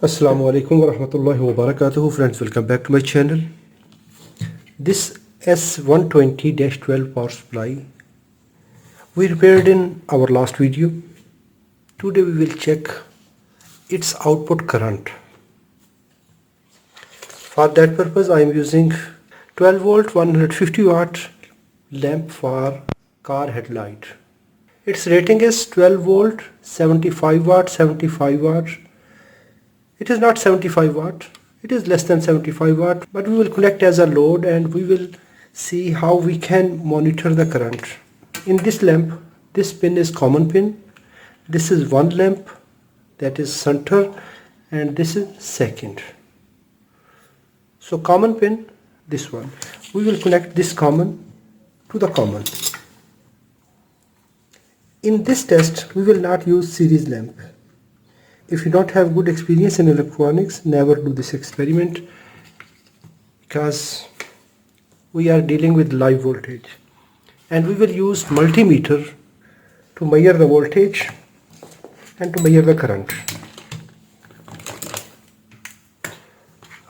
Assalamu alaikum wa rahmatullahi wa barakatuhu. Friends, welcome back to my channel. This S120-12 power supply we repaired in our last video. Today we will check its output current. For that purpose I am using 12 volt 150 watt lamp for car headlight. Its rating is 12 volt 75 watt 75 watt. It is not 75 watt, it is less than 75 watt, but we will connect as a load and we will see how we can monitor the current. In this lamp, this pin is common pin, this is one lamp, that is center, and this is second. So common pin, this one. We will connect this common to the common. In this test, we will not use series lamp. If you don't have good experience in electronics, never do this experiment because we are dealing with live voltage, and we will use multimeter to measure the voltage and to measure the current.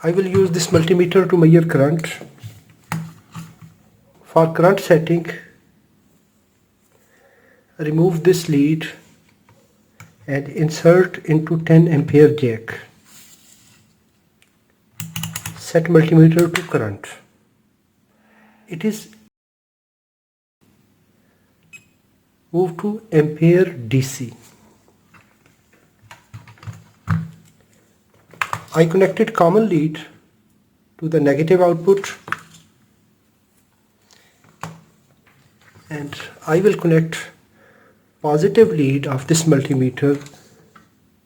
I will use this multimeter to measure current. For current setting, remove this lead and insert into 10 ampere jack. Set multimeter to current. It is move to ampere DC. I connected common lead to the negative output, and I will connect positive lead of this multimeter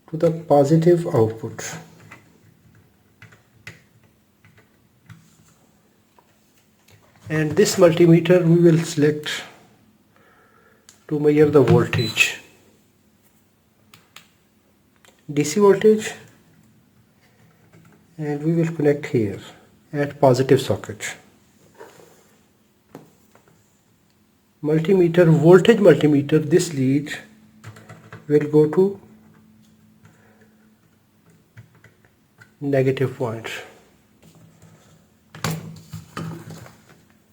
to the positive output. And this multimeter we will select to measure the voltage, DC voltage, and we will connect here at positive socket. Multimeter, voltage multimeter, this lead will go to negative point.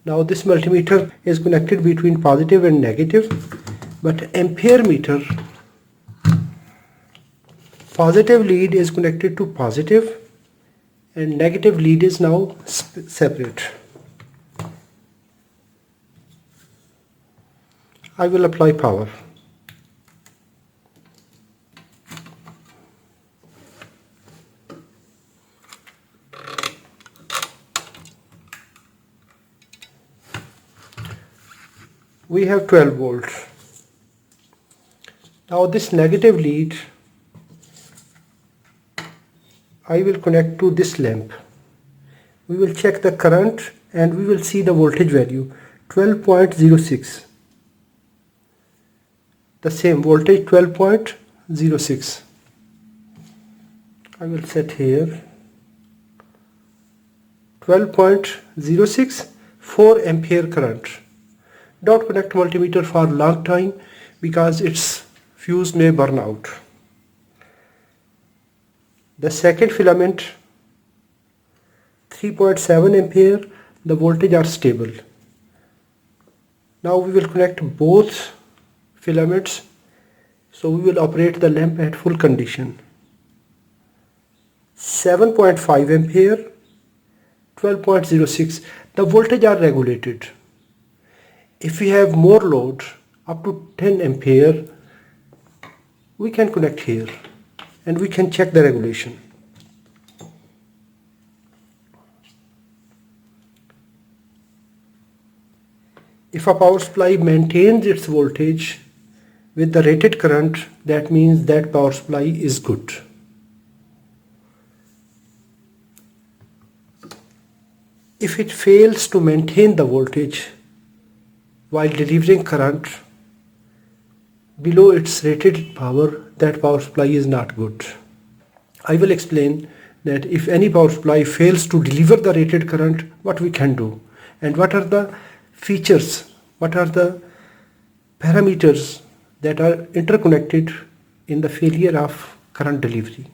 Now this multimeter is connected between positive and negative, but ampere meter, positive lead is connected to positive and negative lead is now separate. I will apply power. We have 12 volts. Now this negative lead I will connect to this lamp. We will check the current and we will see the voltage value 12.06. The same voltage 12.06. I will set here 12.06, 4 ampere current. Don't connect multimeter for a long time because its fuse may burn out. The second filament 3.7 ampere, the voltage are stable. Now we will connect both filaments, so we will operate the lamp at full condition. 7.5 ampere, 12.06, the voltage are regulated. If we have more load up to 10 ampere, we can connect here and we can check the regulation. If a power supply maintains its voltage with the rated current, that means that power supply is good. If it fails to maintain the voltage while delivering current below its rated power, that power supply is not good. I will explain that if any power supply fails to deliver the rated current, what we can do and what are the features, what are the parameters that are interconnected in the failure of current delivery.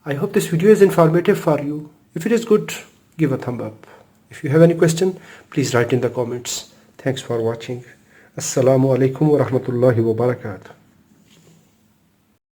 I hope this video is informative for you. If it is good, give a thumb up. If you have any question, please write in the comments. Thanks for watching. Assalamu alaikum wa rahmatullahi wa barakatuh.